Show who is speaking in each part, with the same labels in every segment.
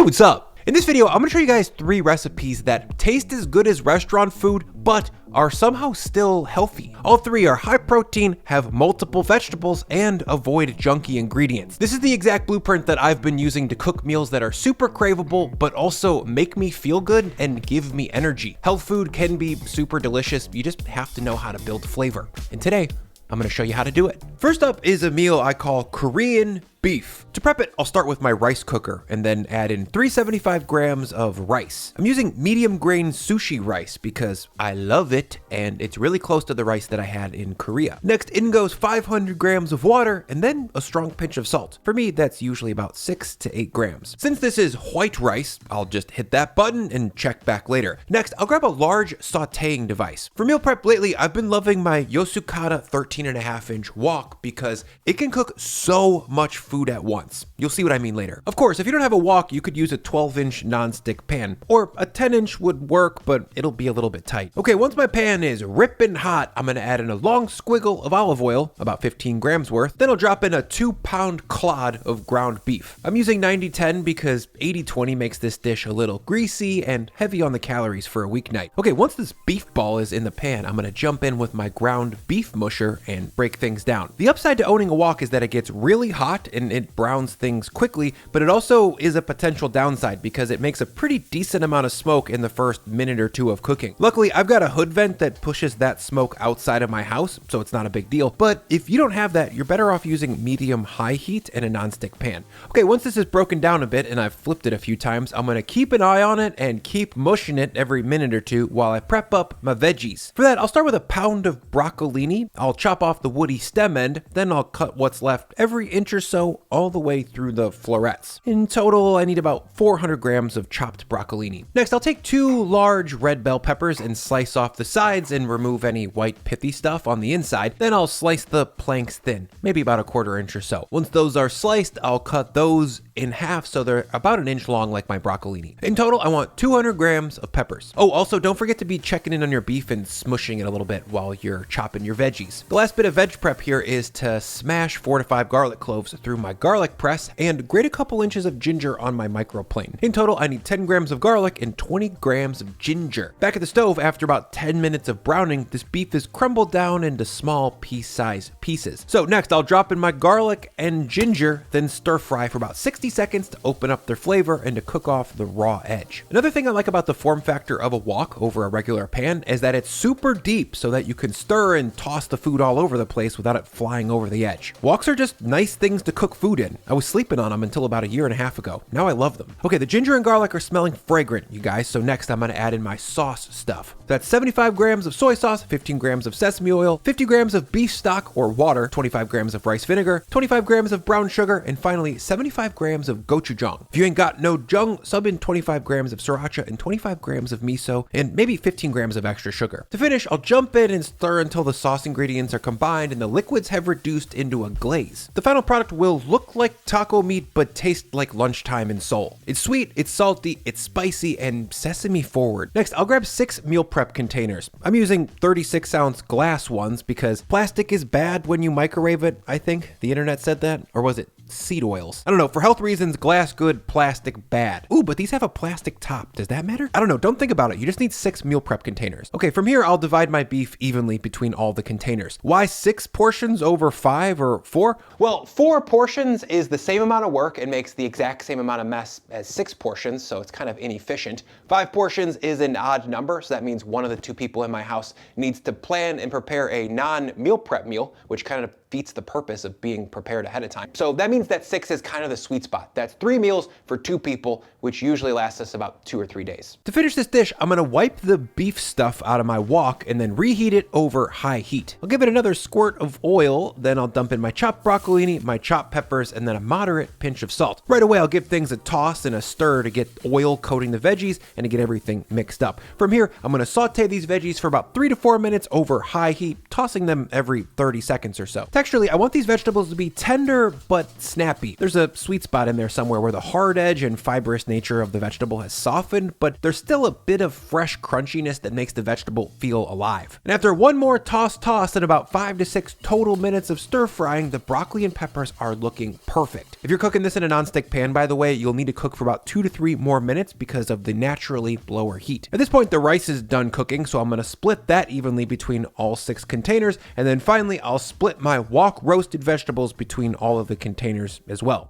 Speaker 1: Hey, what's up? In this video, I'm gonna show you guys 3 recipes that taste as good as restaurant food, but are somehow still healthy. All 3 are high protein, have multiple vegetables, and avoid junky ingredients. This is the exact blueprint that I've been using to cook meals that are super craveable, but also make me feel good and give me energy. Health food can be super delicious, you just have to know how to build flavor. And today, I'm gonna show you how to do it. First up is a meal I call Korean beef. To prep it, I'll start with my rice cooker and then add in 375 grams of rice. I'm using medium grain sushi rice because I love it and it's really close to the rice that I had in Korea. Next in goes 500 grams of water and then a strong pinch of salt. For me, that's usually about 6 to 8 grams. Since this is white rice, I'll just hit that button and check back later. Next, I'll grab a large sauteing device. For meal prep lately, I've been loving my Yosukata 13.5-inch wok because it can cook so much food at once. You'll see what I mean later. Of course, if you don't have a wok, you could use a 12-inch nonstick pan, or a 10-inch would work, but it'll be a little bit tight. Okay, once my pan is ripping hot, I'm gonna add in a long squiggle of olive oil, about 15 grams worth. Then I'll drop in a 2-pound clod of ground beef. I'm using 90-10 because 80-20 makes this dish a little greasy and heavy on the calories for a weeknight. Okay, once this beef ball is in the pan, I'm gonna jump in with my ground beef musher and break things down. The upside to owning a wok is that it gets really hot and it browns things quickly, but it also is a potential downside because it makes a pretty decent amount of smoke in the first minute or 2 of cooking. Luckily, I've got a hood vent that pushes that smoke outside of my house, so it's not a big deal. But if you don't have that, you're better off using medium-high heat and a nonstick pan. Okay, once this is broken down a bit and I've flipped it a few times, I'm gonna keep an eye on it and keep mushing it every minute or 2 while I prep up my veggies. For that, I'll start with a pound of broccolini. I'll chop off the woody stem end, then I'll cut what's left every inch or so all the way through the florets. In total, I need about 400 grams of chopped broccolini. Next, I'll take 2 large red bell peppers and slice off the sides and remove any white pithy stuff on the inside. Then I'll slice the planks thin, maybe about a 1/4 inch or so. Once those are sliced, I'll cut those in half so they're about 1 inch long like my broccolini. In total, I want 200 grams of peppers. Oh, also don't forget to be checking in on your beef and smushing it a little bit while you're chopping your veggies. The last bit of veg prep here is to smash 4 to 5 garlic cloves through my garlic press and grate a couple inches of ginger on my microplane. In total, I need 10 grams of garlic and 20 grams of ginger. Back at the stove, after about 10 minutes of browning, this beef is crumbled down into small piece-sized pieces. So next, I'll drop in my garlic and ginger, then stir fry for about 60 seconds to open up their flavor and to cook off the raw edge. Another thing I like about the form factor of a wok over a regular pan is that it's super deep so that you can stir and toss the food all over the place without it flying over the edge. Woks are just nice things to cook food in. I was sleeping on them until about 1.5 years ago. Now I love them. Okay, the ginger and garlic are smelling fragrant, you guys, so next I'm gonna add in my sauce stuff. That's 75 grams of soy sauce, 15 grams of sesame oil, 50 grams of beef stock or water, 25 grams of rice vinegar, 25 grams of brown sugar, and finally 75 grams of gochujang. If you ain't got no jung, sub in 25 grams of sriracha and 25 grams of miso, and maybe 15 grams of extra sugar. To finish, I'll jump in and stir until the sauce ingredients are combined and the liquids have reduced into a glaze. The final product will look like taco meat but taste like lunchtime in Seoul. It's sweet, it's salty, it's spicy, and sesame forward. Next, I'll grab 6 meal prep containers. I'm using 36-ounce glass ones because plastic is bad when you microwave it, I think. The internet said that, or was it seed oils? I don't know, for health reasons, glass good, plastic bad. Ooh, but these have a plastic top. Does that matter? I don't know, don't think about it. You just need 6 meal prep containers. Okay, from here, I'll divide my beef evenly between all the containers. Why 6 portions over 5 or 4? Well, 4 portions is the same amount of work and makes the exact same amount of mess as 6 portions, so it's kind of inefficient. 5 portions is an odd number, so that means one of the 2 people in my house needs to plan and prepare a non-meal prep meal, which kind of defeats the purpose of being prepared ahead of time. So that means that 6 is kind of the sweet spot. That's 3 meals for 2 people, which usually lasts us about 2 or 3 days. To finish this dish, I'm gonna wipe the beef stuff out of my wok and then reheat it over high heat. I'll give it another squirt of oil, then I'll dump in my chopped broccolini, my chopped peppers, and then a moderate pinch of salt. Right away, I'll give things a toss and a stir to get oil coating the veggies and to get everything mixed up. From here, I'm gonna saute these veggies for about 3 to 4 minutes over high heat, tossing them every 30 seconds or so. Texturally, I want these vegetables to be tender but snappy. There's a sweet spot in there somewhere where the hard edge and fibrousness nature of the vegetable has softened, but there's still a bit of fresh crunchiness that makes the vegetable feel alive. And after one more toss and about 5 to 6 total minutes of stir frying, the broccoli and peppers are looking perfect. If you're cooking this in a nonstick pan, by the way, you'll need to cook for about 2 to 3 more minutes because of the naturally lower heat. At this point, the rice is done cooking, so I'm going to split that evenly between all 6 containers, and then finally I'll split my wok roasted vegetables between all of the containers as well.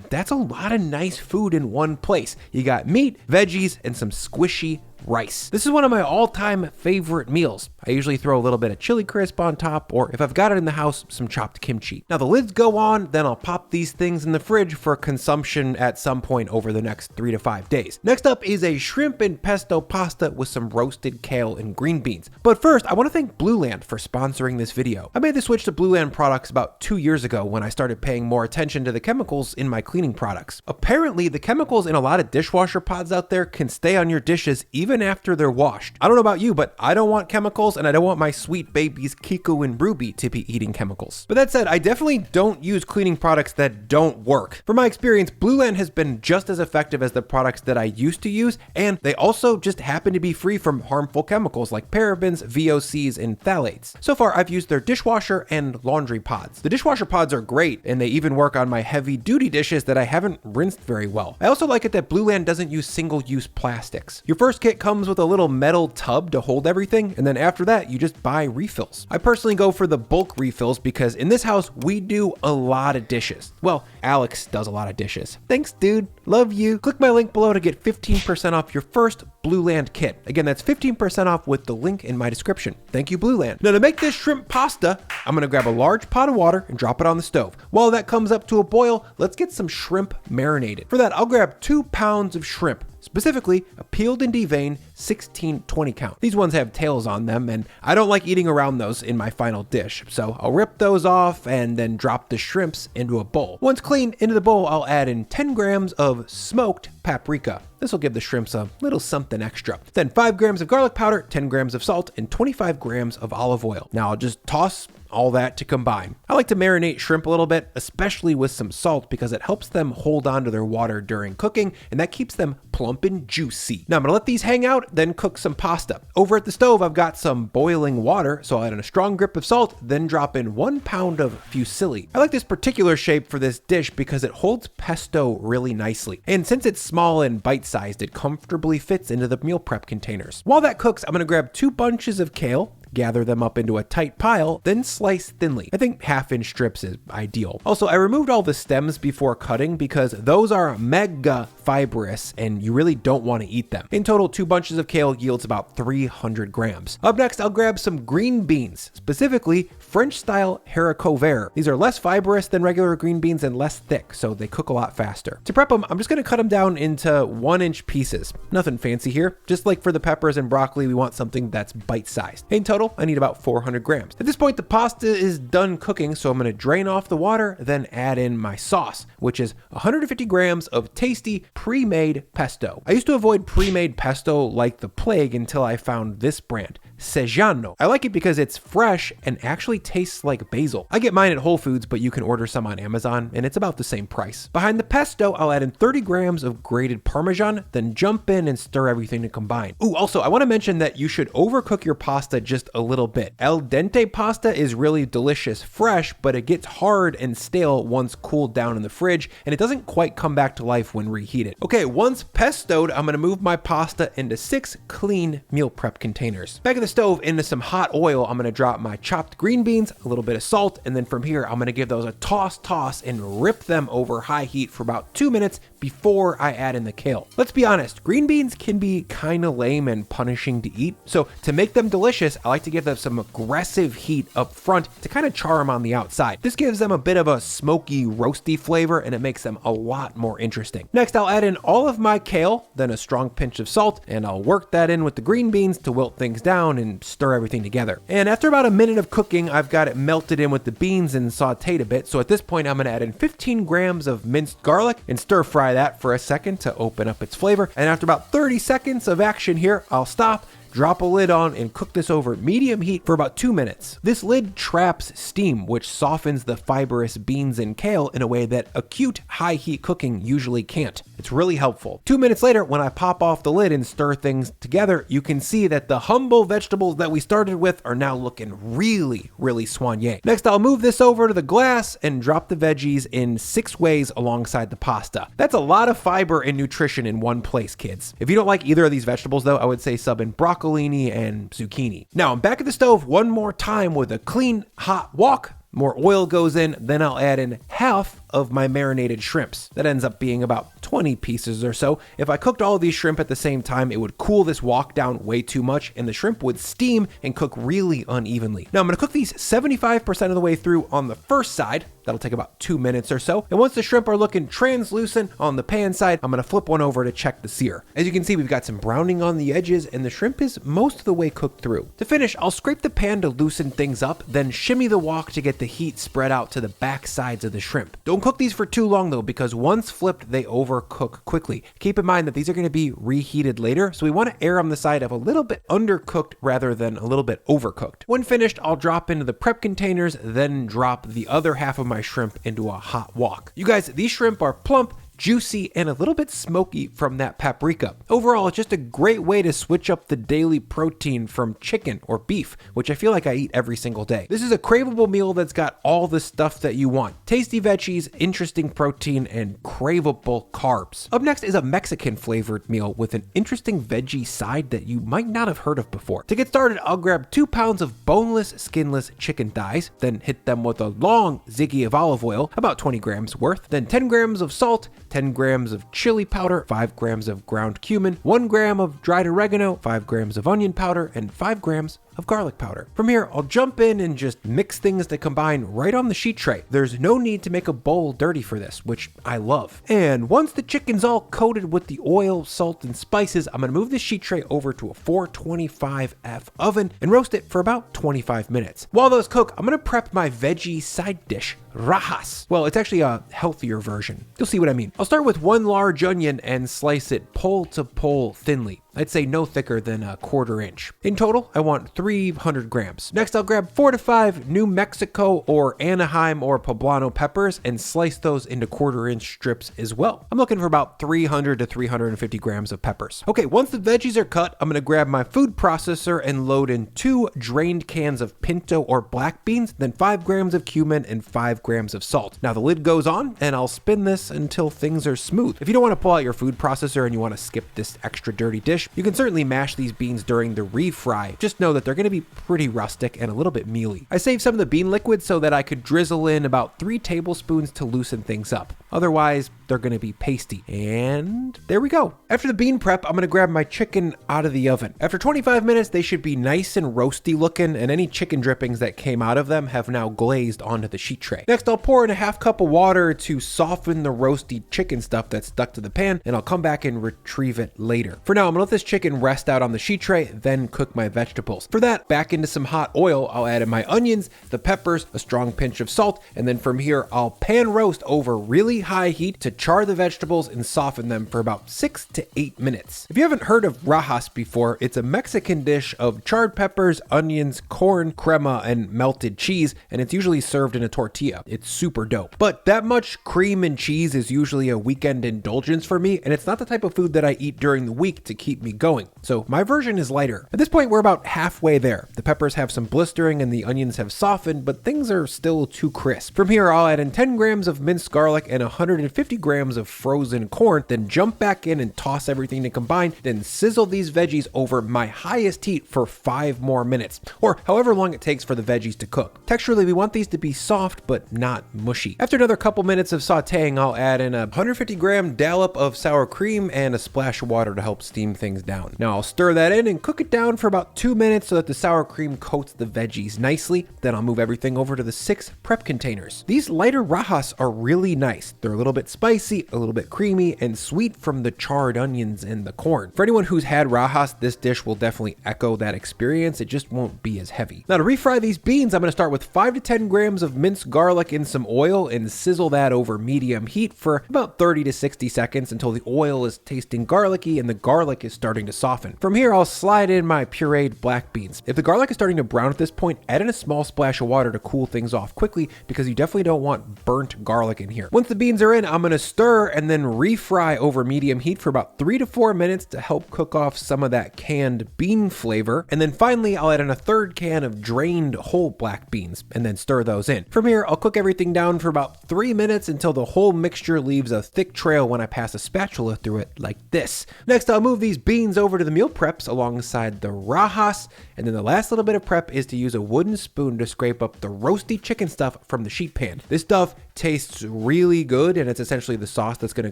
Speaker 1: That's a lot of nice food in one place. You got meat, veggies, and some squishy rice. This is one of my all-time favorite meals. I usually throw a little bit of chili crisp on top, or if I've got it in the house, some chopped kimchi. Now the lids go on, then I'll pop these things in the fridge for consumption at some point over the next 3 to 5 days. Next up is a shrimp and pesto pasta with some roasted kale and green beans. But first, I want to thank Blue Land for sponsoring this video. I made the switch to Blue Land products about 2 years ago when I started paying more attention to the chemicals in my cleaning products. Apparently, the chemicals in a lot of dishwasher pods out there can stay on your dishes even after they're washed. I don't know about you, but I don't want chemicals, and I don't want my sweet babies Kiku and Ruby to be eating chemicals. But that said, I definitely don't use cleaning products that don't work. From my experience, Blue Land has been just as effective as the products that I used to use, and they also just happen to be free from harmful chemicals like parabens, VOCs, and phthalates. So far, I've used their dishwasher and laundry pods. The dishwasher pods are great, and they even work on my heavy-duty dishes that I haven't rinsed very well. I also like it that Blue Land doesn't use single-use plastics. Your first kit comes with a little metal tub to hold everything, and then after that, you just buy refills. I personally go for the bulk refills because in this house, we do a lot of dishes. Well, Alex does a lot of dishes. Thanks, dude. Love you. Click my link below to get 15% off your first Blue Land kit. Again, that's 15% off with the link in my description. Thank you, Blue Land. Now to make this shrimp pasta, I'm gonna grab a large pot of water and drop it on the stove. While that comes up to a boil, let's get some shrimp marinated. For that, I'll grab 2 pounds of shrimp. Specifically, a peeled and deveined 16-20 count. These ones have tails on them, and I don't like eating around those in my final dish, so I'll rip those off and then drop the shrimps into a bowl. Once cleaned, into the bowl, I'll add in 10 grams of smoked paprika. This will give the shrimps a little something extra. Then 5 grams of garlic powder, 10 grams of salt, and 25 grams of olive oil. Now I'll just toss all that to combine. I like to marinate shrimp a little bit, especially with some salt, because it helps them hold on to their water during cooking, and that keeps them plump and juicy. Now I'm gonna let these hang out, then cook some pasta. Over at the stove, I've got some boiling water, so I'll add in a strong grip of salt, then drop in 1 pound of fusilli. I like this particular shape for this dish because it holds pesto really nicely. And since it's small and bite-sized, it comfortably fits into the meal prep containers. While that cooks, I'm gonna grab 2 bunches of kale, gather them up into a tight pile, then slice thinly. I think 1/2-inch strips is ideal. Also, I removed all the stems before cutting because those are mega fibrous and you really don't want to eat them. In total, 2 bunches of kale yields about 300 grams. Up next, I'll grab some green beans, specifically French-style haricots verts. These are less fibrous than regular green beans and less thick, so they cook a lot faster. To prep them, I'm just gonna cut them down into 1-inch pieces. Nothing fancy here. Just like for the peppers and broccoli, we want something that's bite-sized. In total, I need about 400 grams. At this point, the pasta is done cooking, so I'm gonna drain off the water, then add in my sauce, which is 150 grams of tasty pre-made pesto. I used to avoid pre-made pesto like the plague until I found this brand, Sejano. I like it because it's fresh and actually tastes like basil. I get mine at Whole Foods, but you can order some on Amazon, and it's about the same price. Behind the pesto, I'll add in 30 grams of grated Parmesan, then jump in and stir everything to combine. Ooh, also, I wanna mention that you should overcook your pasta just a little bit. Al dente pasta is really delicious fresh, but it gets hard and stale once cooled down in the fridge, and it doesn't quite come back to life when reheated. Okay, once pestoed, I'm gonna move my pasta into 6 clean meal prep containers. Back in the stove, into some hot oil, I'm gonna drop my chopped green beans, a little bit of salt, and then from here, I'm gonna give those a toss and rip them over high heat for about 2 minutes before I add in the kale. Let's be honest, green beans can be kinda lame and punishing to eat, so to make them delicious, I like to give them some aggressive heat up front to kind of char them on the outside. This gives them a bit of a smoky, roasty flavor, and it makes them a lot more interesting. Next, I'll add in all of my kale, then a strong pinch of salt, and I'll work that in with the green beans to wilt things down and stir everything together. And after about a minute of cooking, I've got it melted in with the beans and sauteed a bit, so at this point, I'm gonna add in 15 grams of minced garlic and stir fry that for a second to open up its flavor. And after about 30 seconds of action here, I'll stop, drop a lid on, and cook this over medium heat for about 2 minutes. This lid traps steam, which softens the fibrous beans and kale in a way that acute high heat cooking usually can't. It's really helpful. 2 minutes later, when I pop off the lid and stir things together, you can see that the humble vegetables that we started with are now looking really soigne. Next, I'll move this over to the glass and drop the veggies in 6 ways alongside the pasta. That's a lot of fiber and nutrition in one place, kids. If you don't like either of these vegetables though, I would say sub in broccolini and zucchini. Now I'm back at the stove one more time with a clean, hot wok. More oil goes in, then I'll add in half of my marinated shrimps. That ends up being about 20 pieces or so. If I cooked all of these shrimp at the same time, it would cool this wok down way too much and the shrimp would steam and cook really unevenly. Now I'm gonna cook these 75% of the way through on the first side. That'll take about 2 minutes or so. And once the shrimp are looking translucent on the pan side, I'm gonna flip one over to check the sear. As you can see, we've got some browning on the edges and the shrimp is most of the way cooked through. To finish, I'll scrape the pan to loosen things up, then shimmy the wok to get the heat spread out to the back sides of the shrimp. Don't cook these for too long though, because once flipped, they overcook quickly. Keep in mind that these are gonna be reheated later, so we wanna err on the side of a little bit undercooked rather than a little bit overcooked. When finished, I'll drop into the prep containers, then drop the other half of my shrimp into a hot wok. You guys, these shrimp are plump, juicy, and a little bit smoky from that paprika. Overall, it's just a great way to switch up the daily protein from chicken or beef, which I feel like I eat every single day. This is a craveable meal that's got all the stuff that you want. Tasty veggies, interesting protein, and craveable carbs. Up next is a Mexican flavored meal with an interesting veggie side that you might not have heard of before. To get started, I'll grab 2 pounds of boneless, skinless chicken thighs, then hit them with a long ziggy of olive oil, about 20 grams worth, then 10 grams of salt, 10 grams of chili powder, 5 grams of ground cumin, 1 gram of dried oregano, 5 grams of onion powder, and 5 grams of garlic powder. From here, I'll jump in and just mix things to combine right on the sheet tray. There's no need to make a bowl dirty for this, which I love. And once the chicken's all coated with the oil, salt, and spices, I'm gonna move the sheet tray over to a 425F oven and roast it for about 25 minutes. While those cook, I'm gonna prep my veggie side dish, rajas. Well, it's actually a healthier version. You'll see what I mean. I'll start with 1 large onion and slice it pole to pole thinly. I'd say no thicker than a 1/4 inch. In total, I want 300 grams. Next, I'll grab 4 to 5 New Mexico or Anaheim or poblano peppers and slice those into 1/4 inch strips as well. I'm looking for about 300 to 350 grams of peppers. Okay, once the veggies are cut, I'm gonna grab my food processor and load in 2 drained cans of pinto or black beans, then 5 grams of cumin and 5 grams of salt. Now the lid goes on and I'll spin this until things are smooth. If you don't wanna pull out your food processor and you wanna skip this extra dirty dish, you can certainly mash these beans during the refry. Just know that they're gonna be pretty rustic and a little bit mealy. I saved some of the bean liquid so that I could drizzle in about 3 tablespoons to loosen things up. Otherwise, they're gonna be pasty. And there we go. After the bean prep, I'm gonna grab my chicken out of the oven. After 25 minutes, they should be nice and roasty looking, and any chicken drippings that came out of them have now glazed onto the sheet tray. Next, I'll pour in a 1/2 cup of water to soften the roasty chicken stuff that's stuck to the pan, and I'll come back and retrieve it later. For now, I'm gonna let this chicken rest out on the sheet tray, then cook my vegetables. For that, back into some hot oil, I'll add in my onions, the peppers, a strong pinch of salt, and then from here, I'll pan roast over really high heat to char the vegetables and soften them for about 6 to 8 minutes. If you haven't heard of rajas before, it's a Mexican dish of charred peppers, onions, corn, crema, and melted cheese, and it's usually served in a tortilla. It's super dope. But that much cream and cheese is usually a weekend indulgence for me, and it's not the type of food that I eat during the week to keep me going. So my version is lighter. At this point, we're about halfway there. The peppers have some blistering and the onions have softened, but things are still too crisp. From here, I'll add in 10 grams of minced garlic and 150 grams of frozen corn, then jump back in and toss everything to combine, then sizzle these veggies over my highest heat for 5 more minutes, or however long it takes for the veggies to cook. Texturally, we want these to be soft, but not mushy. After another couple minutes of sauteing, I'll add in a 150 gram dollop of sour cream and a splash of water to help steam things down. Now I'll stir that in and cook it down for about 2 minutes so that the sour cream coats the veggies nicely. Then I'll move everything over to the 6 prep containers. These lighter rajas are really nice. They're a little bit spicy, a little bit creamy, and sweet from the charred onions and the corn. For anyone who's had rajas, this dish will definitely echo that experience. It just won't be as heavy. Now to refry these beans, I'm going to start with 5 to 10 grams of minced garlic in some oil and sizzle that over medium heat for about 30 to 60 seconds until the oil is tasting garlicky and the garlic is starting to soften. From here, I'll slide in my pureed black beans. If the garlic is starting to brown at this point, add in a small splash of water to cool things off quickly because you definitely don't want burnt garlic in here. Once the beans are in, I'm going to stir and then refry over medium heat for about 3 to 4 minutes to help cook off some of that canned bean flavor. And then finally, I'll add in a third can of drained whole black beans and then stir those in. From here, I'll cook everything down for about 3 minutes until the whole mixture leaves a thick trail when I pass a spatula through it like this. Next, I'll move these beans over to the meal preps alongside the rajas. And then the last little bit of prep is to use a wooden spoon to scrape up the roasty chicken stuff from the sheet pan. This stuff tastes really good, and it's essentially the sauce that's going to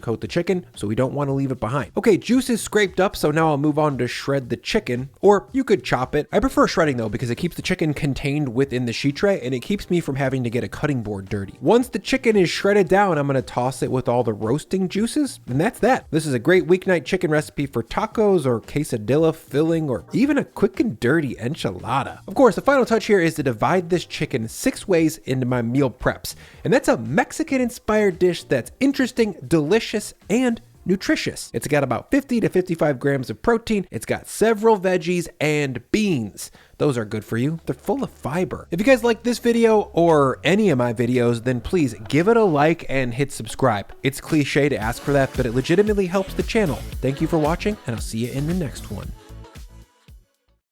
Speaker 1: coat the chicken, so we don't want to leave it behind. Okay, juice is scraped up, so now I'll move on to shred the chicken, or you could chop it. I prefer shredding though because it keeps the chicken contained within the sheet tray, and it keeps me from having to get a cutting board dirty. Once the chicken is shredded down, I'm going to toss it with all the roasting juices, and that's that. This is a great weeknight chicken recipe for tacos or quesadilla filling, or even a quick and dirty enchilada. Of course, the final touch here is to divide this chicken 6 ways into my meal preps, and that's a Mexican-inspired dish that's interesting, delicious, and nutritious. It's got about 50 to 55 grams of protein. It's got several veggies and beans. Those are good for you. They're full of fiber. If you guys like this video or any of my videos, then please give it a like and hit subscribe. It's cliche to ask for that, but it legitimately helps the channel. Thank you for watching, and I'll see you in the next one.